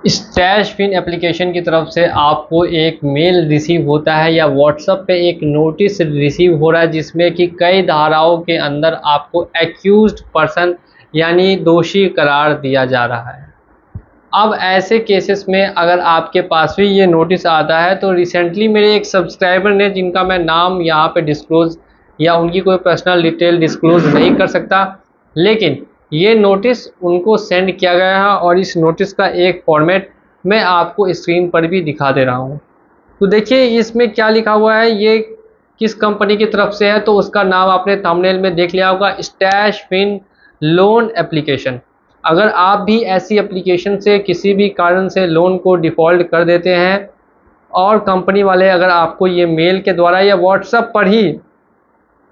Stash fin application की तरफ से आपको एक मेल रिसीव होता है या व्हाट्सएप पे एक नोटिस रिसीव हो रहा है जिसमें कि कई धाराओं के अंदर आपको एक्यूज्ड पर्सन यानी दोषी करार दिया जा रहा है। अब ऐसे केसेस में अगर आपके पास भी ये नोटिस आता है तो रिसेंटली मेरे एक सब्सक्राइबर ने, जिनका मैं नाम यहाँ पे डिस्क्लोज़ या उनकी कोई पर्सनल डिटेल डिस्क्लोज़ नहीं कर सकता, लेकिन ये नोटिस उनको सेंड किया गया है और इस नोटिस का एक फॉर्मेट मैं आपको स्क्रीन पर भी दिखा दे रहा हूँ। तो देखिए इसमें क्या लिखा हुआ है, ये किस कंपनी की तरफ से है, तो उसका नाम आपने थंबनेल में देख लिया होगा, स्टैश फिन लोन एप्लीकेशन। अगर आप भी ऐसी एप्लीकेशन से किसी भी कारण से लोन को डिफ़ॉल्ट कर देते हैं और कंपनी वाले अगर आपको ये मेल के द्वारा या व्हाट्सएप पर ही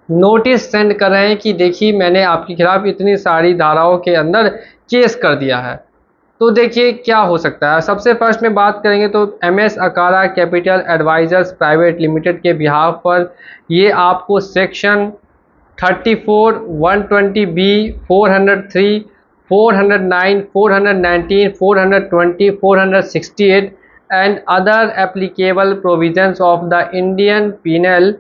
नोटिस सेंड कर रहे हैं कि देखिए मैंने आपके खिलाफ इतनी सारी धाराओं के अंदर केस कर दिया है, तो देखिए क्या हो सकता है। सबसे फर्स्ट में बात करेंगे तो MS Akara capital advisors private limited के बिहाफ पर ये आपको section 34, 120B, 403, 409, 419, 420, 468 and other applicable provisions of the Indian Penal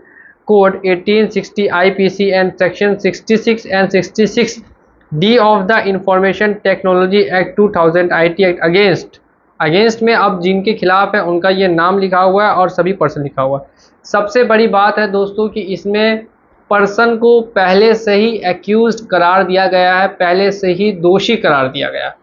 Code 1860 IPC and Section 66 and 66D of the Information Technology Act 2000 IT Act against में अब जिनके खिलाफ है उनका ये नाम लिखा हुआ है और सभी पर्सन लिखा हुआ है। सबसे बड़ी बात है दोस्तों कि इसमें पर्सन को पहले से ही एक्यूज्ड करार दिया गया है, पहले से ही दोषी करार दिया गया।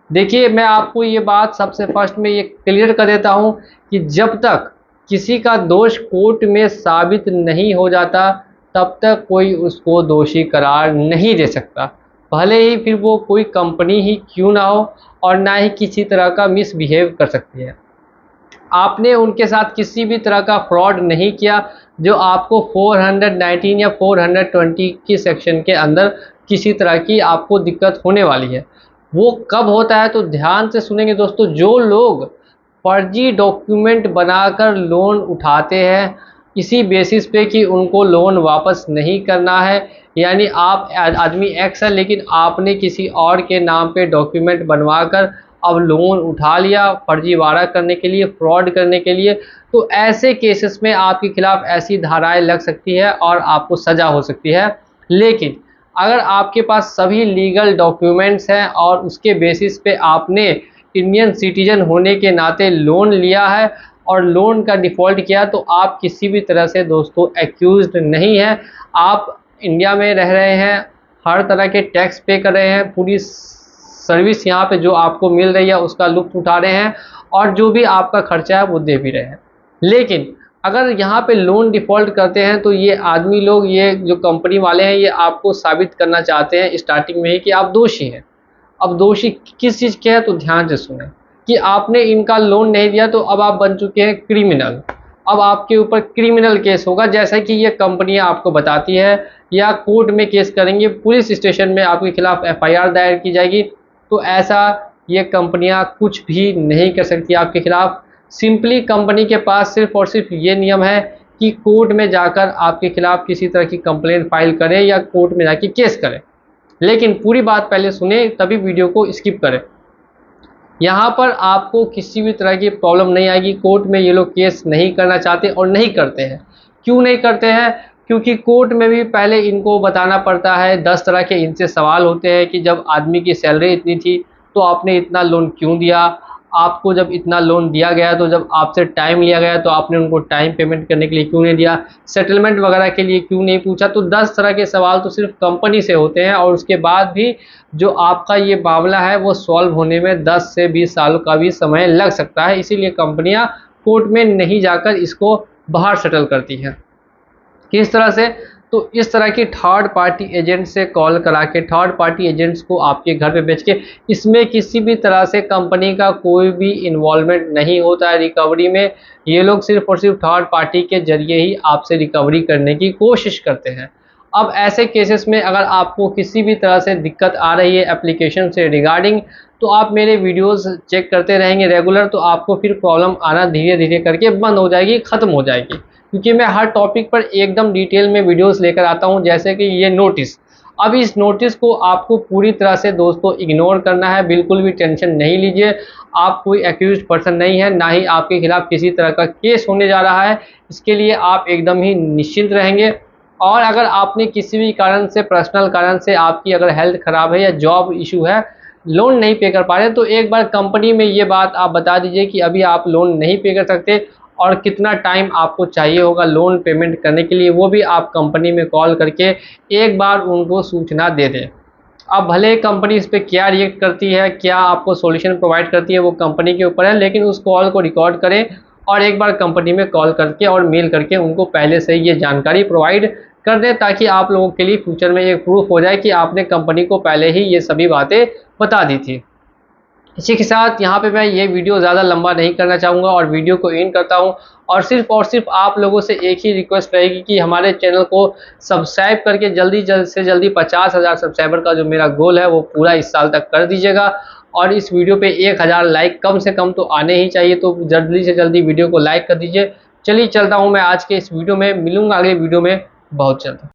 देखिए मैं आपको ये बात सबसे फर्स्ट में ये क्लियर कर देता हूँ कि जब तक किसी का दोष कोर्ट में साबित नहीं हो जाता तब तक कोई उसको दोषी करार नहीं दे सकता, भले ही फिर वो कोई कंपनी ही क्यों ना हो और ना ही किसी तरह का मिसबिहेव कर सकती है। आपने उनके साथ किसी भी तरह का फ्रॉड नहीं किया जो आपको 419 या 420 की सेक्शन के अंदर किसी तरह की आपको दिक्कत होने वाली है। वो कब होता है तो ध्यान से सुनेंगे दोस्तों, जो लोग फर्जी डॉक्यूमेंट बनाकर लोन उठाते हैं इसी बेसिस पे कि उनको लोन वापस नहीं करना है, यानी आप आदमी एक्स है लेकिन आपने किसी और के नाम पे डॉक्यूमेंट बनवाकर अब लोन उठा लिया फर्जीवाड़ा करने के लिए, फ्रॉड करने के लिए, तो ऐसे केसेस में आपके खिलाफ ऐसी धाराएं लग सकती है और आपको सज़ा हो सकती है। लेकिन अगर आपके पास सभी लीगल डॉक्यूमेंट्स हैं और उसके बेसिस पे आपने इंडियन सिटीजन होने के नाते लोन लिया है और लोन का डिफ़ॉल्ट किया, तो आप किसी भी तरह से दोस्तों एक्यूज्ड नहीं हैं। आप इंडिया में रह रहे हैं, हर तरह के टैक्स पे कर रहे हैं, पूरी सर्विस यहाँ पे जो आपको मिल रही है उसका लुत्फ़ उठा रहे हैं और जो भी आपका खर्चा है वो दे भी रहे हैं। लेकिन अगर यहाँ पे लोन डिफ़ॉल्ट करते हैं तो ये आदमी लोग, ये जो कंपनी वाले हैं, ये आपको साबित करना चाहते हैं स्टार्टिंग में ही कि आप दोषी हैं। अब दोषी किस चीज़ के हैं तो ध्यान से सुनें कि आपने इनका लोन नहीं दिया तो अब आप बन चुके हैं क्रिमिनल। अब आपके ऊपर क्रिमिनल केस होगा, जैसा कि ये कंपनियां आपको बताती है, या कोर्ट में केस करेंगे, पुलिस स्टेशन में आपके खिलाफ एफआईआर दायर की जाएगी। तो ऐसा ये कंपनियां कुछ भी नहीं कर सकती आपके खिलाफ। सिंपली कंपनी के पास सिर्फ और सिर्फ ये नियम है कि कोर्ट में जाकर आपके खिलाफ किसी तरह की कंप्लेंट फाइल करें या कोर्ट में जाके केस करें। लेकिन पूरी बात पहले सुने तभी वीडियो को स्किप करें। यहाँ पर आपको किसी भी तरह की प्रॉब्लम नहीं आएगी। कोर्ट में ये लोग केस नहीं करना चाहते और नहीं करते हैं। क्यों नहीं करते हैं? क्योंकि कोर्ट में भी पहले इनको बताना पड़ता है, 10 तरह के इनसे सवाल होते हैं कि जब आदमी की सैलरी इतनी थी तो आपने इतना लोन क्यों दिया, आपको जब इतना लोन दिया गया तो जब आपसे टाइम लिया गया तो आपने उनको टाइम पेमेंट करने के लिए क्यों नहीं दिया, सेटलमेंट वगैरह के लिए क्यों नहीं पूछा। तो 10 तरह के सवाल तो सिर्फ कंपनी से होते हैं और उसके बाद भी जो आपका ये मामला है वो सॉल्व होने में 10 से 20 साल का भी समय लग सकता है। इसीलिए कंपनियां कोर्ट में नहीं जाकर इसको बाहर सेटल करती हैं। किस तरह से? तो इस तरह की थर्ड पार्टी एजेंट से कॉल करा के, थर्ड पार्टी एजेंट्स को आपके घर पे भेज के, इसमें किसी भी तरह से कंपनी का कोई भी इन्वॉल्वमेंट नहीं होता है रिकवरी में। ये लोग सिर्फ और सिर्फ थर्ड पार्टी के जरिए ही आपसे रिकवरी करने की कोशिश करते हैं। अब ऐसे केसेस में अगर आपको किसी भी तरह से दिक्कत आ रही है एप्लीकेशन से रिगार्डिंग, तो आप मेरे वीडियोस चेक करते रहेंगे रेगुलर, तो आपको फिर प्रॉब्लम आना धीरे धीरे करके बंद हो जाएगी, ख़त्म हो जाएगी। क्योंकि मैं हर टॉपिक पर एकदम डिटेल में वीडियोस लेकर आता हूं। जैसे कि ये नोटिस, अब इस नोटिस को आपको पूरी तरह से दोस्तों इग्नोर करना है, बिल्कुल भी टेंशन नहीं लीजिए। आप कोई एक्यूज्ड पर्सन नहीं है, ना ही आपके खिलाफ किसी तरह का केस होने जा रहा है। इसके लिए आप एकदम ही निश्चिंत रहेंगे। और अगर आपने किसी भी कारण से, पर्सनल कारण से आपकी अगर हेल्थ ख़राब है या जॉब इशू है, लोन नहीं पे कर पा रहे, तो एक बार कंपनी में ये बात आप बता दीजिए कि अभी आप लोन नहीं पे कर सकते और कितना टाइम आपको चाहिए होगा लोन पेमेंट करने के लिए, वो भी आप कंपनी में कॉल करके एक बार उनको सूचना दे दें। अब भले कंपनी इस पे क्या रिएक्ट करती है, क्या आपको सॉल्यूशन प्रोवाइड करती है, वो कंपनी के ऊपर है, लेकिन उस कॉल को रिकॉर्ड करें और एक बार कंपनी में कॉल करके और मेल करके उनको पहले से ही ये जानकारी प्रोवाइड कर दें, ताकि आप लोगों के लिए फ्यूचर में एक प्रूफ हो जाए कि आपने कंपनी को पहले ही ये सभी बातें बता दी थी। इसी के साथ यहाँ पे मैं ये वीडियो ज़्यादा लंबा नहीं करना चाहूँगा और वीडियो को एंड करता हूँ। और सिर्फ आप लोगों से एक ही रिक्वेस्ट रहेगी कि हमारे चैनल को सब्सक्राइब करके जल्द से जल्दी 50,000 सब्सक्राइबर का जो मेरा गोल है वो पूरा इस साल तक कर दीजिएगा। और इस वीडियो पे 1000 लाइक कम से कम तो आने ही चाहिए, तो जल्दी से जल्दी वीडियो को लाइक कर दीजिए। चलिए चलता हूँ मैं आज के इस वीडियो में, मिलूँगा अगले वीडियो में बहुत जल्द।